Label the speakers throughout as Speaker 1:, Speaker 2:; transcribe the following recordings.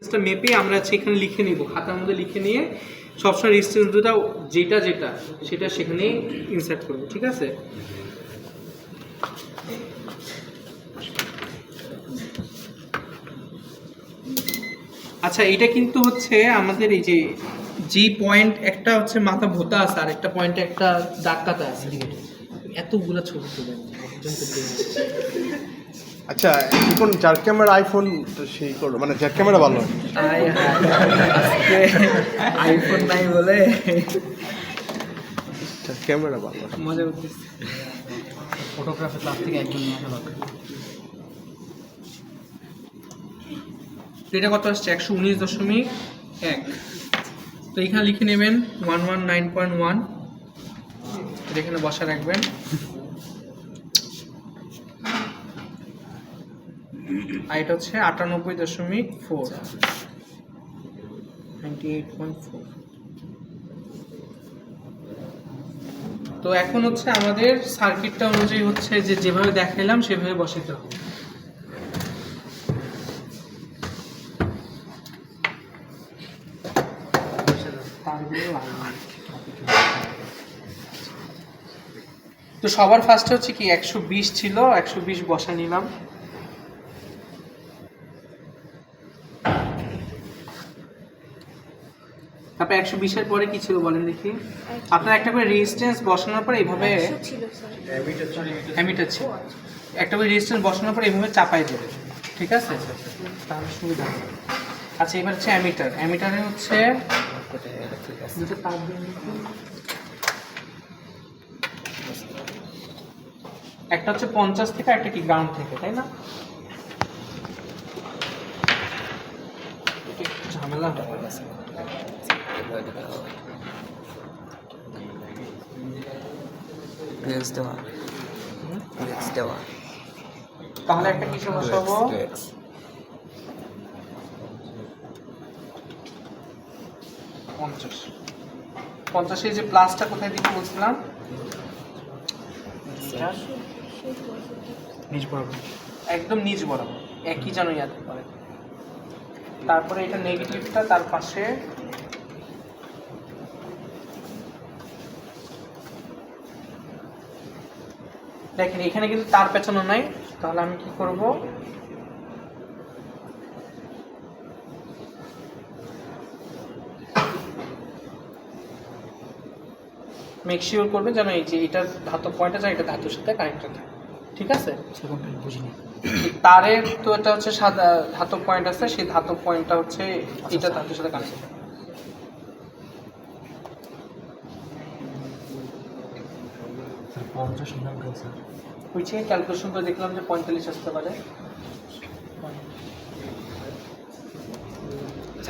Speaker 1: মেপে আমরা এখানে লিখে নিব, খাতার মধ্যে লিখে নিয়ে সবসময় রেজিস্ট্যান্স দুটো যেটা সেটা সেখানে ইনসার্ট করব, ঠিক আছে? আচ্ছা, এটা কিন্তু হচ্ছে আমাদের এই যে পয়েন্ট একটা হচ্ছে মাথা ভোতা আছে আর একটা পয়েন্টে একটা দাগ কাটা আছে, এতগুলা ছবি তুলে
Speaker 2: আচ্ছা, এখন চার ক্যামেরা আইফোন সেই করো, মানে চার ক্যামেরা ভালো
Speaker 1: আইফোন নাই বলে
Speaker 2: চার ক্যামেরা ভালো
Speaker 1: মজা করতেছি। ফটোগ্রাফি ক্লাস থেকে একজন নিয়ে আসা দরকার। এটা কত আসছে? 119.1। তো এখানে লিখে নেবেন 119.1, এখানে বসা রাখবেন। আর এটা হচ্ছে 98.4, 98.4। তো এখন হচ্ছে আমাদের সার্কিটটা অনুযায়ী হচ্ছে যেভাবে দেখাইলাম সেভাবে বসাতে হবে। তো সবার ফার্স্টে হচ্ছে কি 120 ছিল, 120 বসা নিলাম। তারপরে 120 এর পরে কি ছিল বলেন দেখি? আপনার একটা করে রেজিস্ট্যান্স বসানোর পরে এইভাবে অ্যামিটার ছিল, একটা করে রেজিস্ট্যান্স বসানোর পরে এইভাবে চাপাই দেবে, ঠিক আছে? তাহলে সুবিধা হবে। আচ্ছা, এবার হচ্ছে অ্যামিটারে হচ্ছে একটা হচ্ছে 50 থেকে, একটা কি গ্রাউন্ড থেকে, তাই না? ঝামেলা হবে। তাহলে একটা কিছু বসাবো, 50 যে প্লাসটা কোথায় দিতে বলছিলাম? নিচ বরাবর, একদম নিচ বরাবর, একই যেন ইয়াদ করে। তারপরে এটা নেগেটিভটা তার পাশে, দেখেন এখানে কিন্তু তার পেছানো নাই। তাহলে আমি কি করব, মেক শিওর করবে যেন এই যে এটা ধাতব পয়েন্ট আছে, এটা ধাতুর সাথে কানেক্টেড থাকে, ঠিক আছে? বুঝিনি তারের তো এটা হচ্ছে সাদা ধাতব পয়েন্ট আছে, সেই ধাতব পয়েন্টটা হচ্ছে এটা ধাতুর সাথে কানেক্টেড। ওই যে ক্যালকুলেশন করে দেখলাম যে 45 আসতে পারে।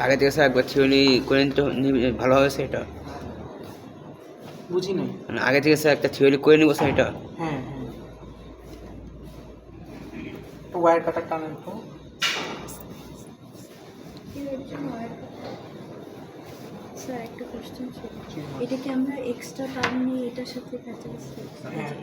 Speaker 3: আগে থেকে স্যার একবার থিওরি করে নিতে ভালো হবে সেটা।
Speaker 1: বুঝি নাই,
Speaker 3: মানে আগে থেকে স্যার একটা থিওরি করে নিব স্যার এটা।
Speaker 1: হ্যাঁ হ্যাঁ, ওয়্যার কাটার টানেন তো।
Speaker 4: স্যার একটা কোশ্চেন ছিল, এটা কি আমরা এক্সট্রা টার্ম নিয়ে এটার সাথে প্যাচাচ্ছি?
Speaker 1: হ্যাঁ।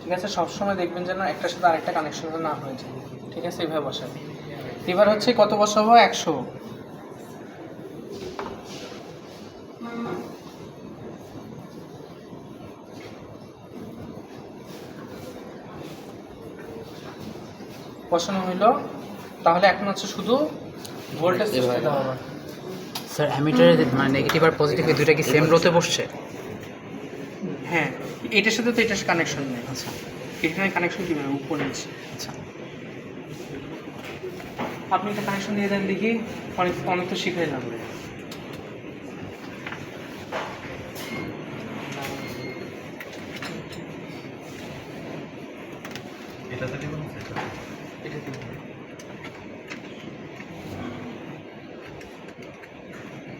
Speaker 1: ঠিক আছে, সবসময় দেখবেন যেন একটার সাথে আরেকটা কানেকশন না হয়ে যায়, ঠিক আছে? এইভাবে বসাবেন। এবার হচ্ছে কত বসাবো? 100। বসানো হইলো, তাহলে এখন হচ্ছে শুধু ভোল্টেজ দিতে হবে।
Speaker 5: স্যার অ্যামিটারে মানে নেগেটিভ আর পজিটিভ এই দুটো কি সেম রোতে বসছে?
Speaker 1: হ্যাঁ, এটার সাথে তো এটার কানেকশন নেই। আচ্ছা, এখানে কানেকশন কীভাবে? উপর নিচে।
Speaker 5: আচ্ছা,
Speaker 1: আপনি একটা কানেকশন দিয়ে দেন দেখি, অনেক তো শিখাইলাম। এটাতে দিব, এটা দিব।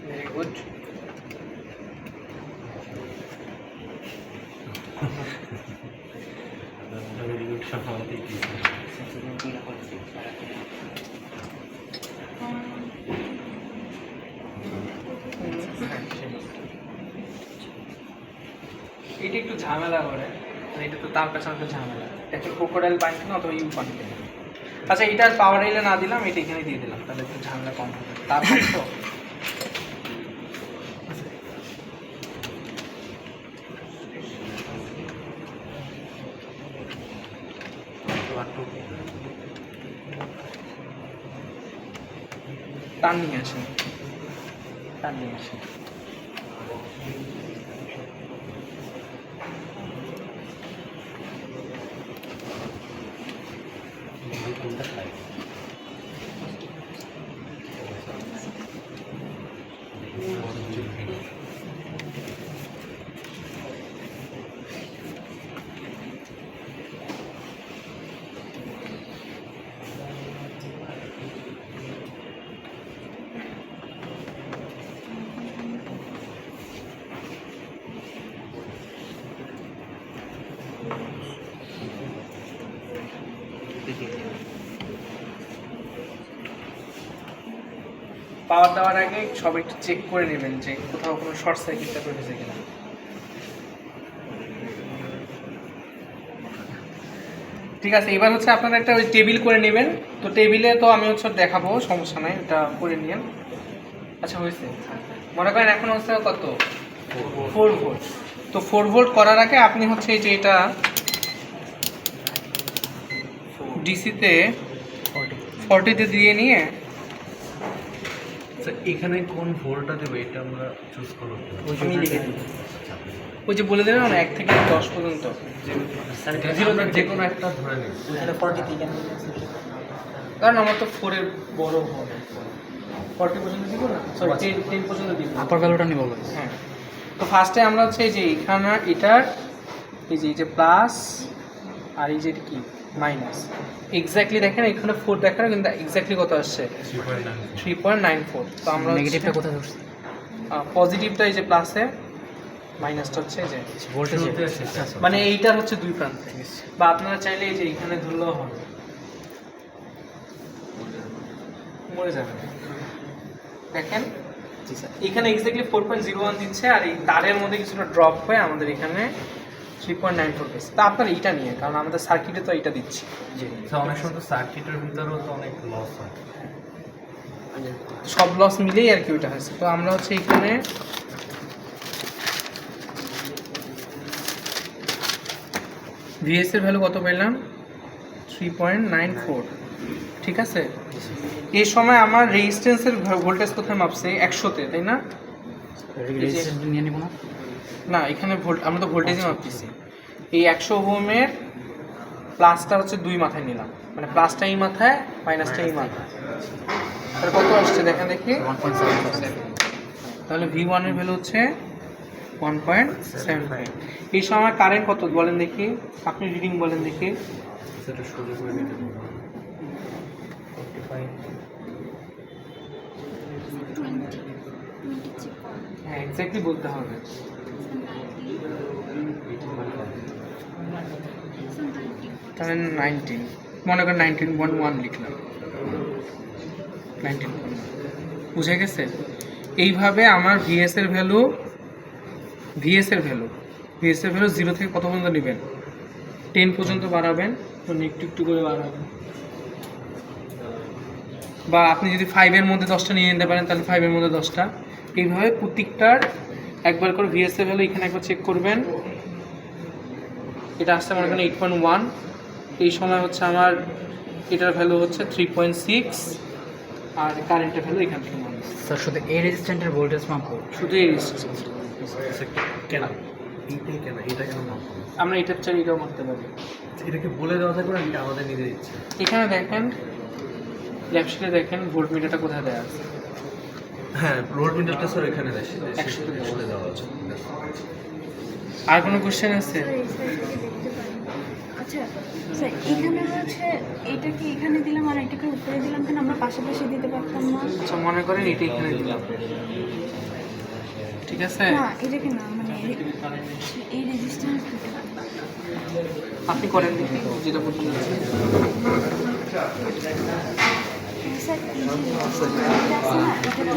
Speaker 1: Very good. Very good. এটা একটু ঝামেলা করে, মানে এটা তো তার পেছনে একটু ঝামেলা, একটা ক্রোকোডাইল বাইন্ড না অথবা ইউ বান্ড। আচ্ছা এটা পাওয়ার রেলে না দিলাম, এটা এখানে দিয়ে দিলাম, তাহলে একটু ঝামেলা কম হবে। তারপর তো টান নিয়ে আসেন, টান নিয়ে আসেন। পাওয়ার দেওয়ার আগে সব একটু চেক করে নেবেন যে কোথাও কোনো শর্ট সার্কিটটা করেছে কিনা। ঠিক আছে, এবার হচ্ছে আপনারা একটা ওই টেবিল করে নেবেন। তো টেবিলে তো আমি হচ্ছে দেখাবো, সমস্যা নাই, এটা করে নিন। আচ্ছা হয়েছে, মনে করেন এখন হচ্ছে কত 4 ভোল্ট। তো 4 ভোল্ট করার আগে আপনি হচ্ছে এই যে এটা ডিসিতে 40-তে দিয়ে নিয়ে
Speaker 2: এখানে কোন ভোল্টটা দেবে এটা আমরা চুজ করব।
Speaker 1: আমি লিখে দিই, ওই যে বলে দেবেন 1 থেকে 10 পর্যন্ত,
Speaker 2: যে কোনো একটা ধরে নিই।
Speaker 1: কারণ আমার তো 4 এর বড় হবে, 40 পর্যন্ত দিব না, সরি 10 পর্যন্ত দিব।
Speaker 5: আপার ভ্যালুটা নিয়ে বলবো।
Speaker 1: হ্যাঁ, তো ফার্স্টে আমরা হচ্ছে এই যে এখানে এটার এই যে প্লাস আর এই যে এটা কি মাইনাস, এক্স্যাক্টলি দেখেন এখানে 4 দেখানো, কিন্তু এক্স্যাক্টলি কত আসছে 3.94। তো আমরা
Speaker 5: নেগেটিভটা কোথায় ধরছি?
Speaker 1: পজিটিভটা এই যে প্লাসে, মাইনাসটা হচ্ছে এই যে
Speaker 5: ভোল্টেজ
Speaker 1: মানে এইটার হচ্ছে দুই প্রান্তে, বা আপনারা চাইলে এই যে এখানে ধরলেও হবে, মরে যাবে। দেখেন এখানে এক্স্যাক্টলি 4.01 দিচ্ছে, আর এই তারের মধ্যে কিছুটা ড্রপ হয়ে আমাদের এখানে 3.94 পেয়েছে। তা আপনার এইটা নিয়ে, কারণ আমাদের সার্কিটে তো এইটা দিচ্ছি।
Speaker 2: অনেক সময় তো সার্কিটের ভিতরেও তো অনেক লস হয়,
Speaker 1: সব লস মিলেই আর কি ওইটা হয়েছে। তো আমরা হচ্ছে এখানে ভিএস এর ভ্যালু কত পেলাম 3.94, ঠিক আছে। এই সময় আমার রেজিস্ট্যান্সের ভোল্টেজ কোথায় মাপছে 100-তে, তাই না?
Speaker 5: রেজিস্ট্যান্স নিয়ে নিব না?
Speaker 1: না, এখানে আমরা তো ভোল্টেজই মাপতেছি। এই 100 ওহমের প্লাসটা হচ্ছে 2 মাথায় নিলাম, মানে প্লাসটা এই মাথায়, মাইনাসটা এই মাথায়। তাহলে কত আসছে দেখেন দেখি,
Speaker 5: 1.75।
Speaker 1: তাহলে V1 এর ভ্যালু হচ্ছে 1.75। এই সময় কারেন্ট কত বলেন দেখি, আপনি রিডিং বলেন দেখি।
Speaker 2: সেটা শুরু করে নিতে হবে।
Speaker 4: 20
Speaker 1: হ্যাঁ এক্স্যাক্টলি বলতে হবে। তাহলে 19, মনে করেন 19.1 লিখলাম, 19 বুঝে গেছে। এইভাবে আমার ভিএস এর ভ্যালু 0 থেকে কত পর্যন্ত নেবেন, 10 পর্যন্ত বাড়াবেন, তো একটু একটু করে বাড়াবেন। বা আপনি যদি 5 এর মধ্যে 10টা নিয়ে নিতে পারেন, তাহলে 5 এর মধ্যে 10টা। এইভাবে প্রত্যেকটার একবার করে ভিএস এর ভ্যালু এখানে একবার চেক করবেন। এটা আসছে মনে করেন 8.1, এই সময় হচ্ছে আমার এটার ভ্যালু হচ্ছে 3.6, আর কারেন্টের ভ্যালু এখান থেকে মানবে।
Speaker 5: স্যার শুধু এই রেজিস্ট্যান্টের ভোল্টেজ মাপবো?
Speaker 1: শুধু এই রেজিস্ট্যান্স
Speaker 2: কেন এইটাই কেন, এটা কেন না?
Speaker 1: আমরা এটার চাই এটাও মানতে পারি।
Speaker 2: এটাকে বলে দেওয়া থাকবে না, এটা আমাদের নিজের ইচ্ছে।
Speaker 1: এখানে দেখেন ল্যাপশিটে দেখেন ভোল্ট মিটারটা কোথায় দেওয়া আছে।
Speaker 2: হ্যাঁ, রোড মিটারটা স্যার এখানে দেয়,
Speaker 1: 100
Speaker 2: বলে দেওয়া আছে।
Speaker 1: আর কোনো কোশ্চেন আছে?
Speaker 4: স্যার এই সাইড থেকে দেখতে পারি। আচ্ছা স্যার এখানে হচ্ছে এটা কি এখানে দিলাম আর এটাকে উপরে দিলাম, কেন আমরা পাশাপাশি দিতে পারতাম না?
Speaker 1: আচ্ছা মনে করেন এটা এখানে দিলাম, ঠিক আছে।
Speaker 4: না এটাকে না, মানে এই রেজিস্ট্যান্স দিতে পারতাম।
Speaker 1: আপনি করেন দেখি যেটা বলতে চাচ্ছি।
Speaker 4: স্যার এই যে এটা আছে না, এটা তো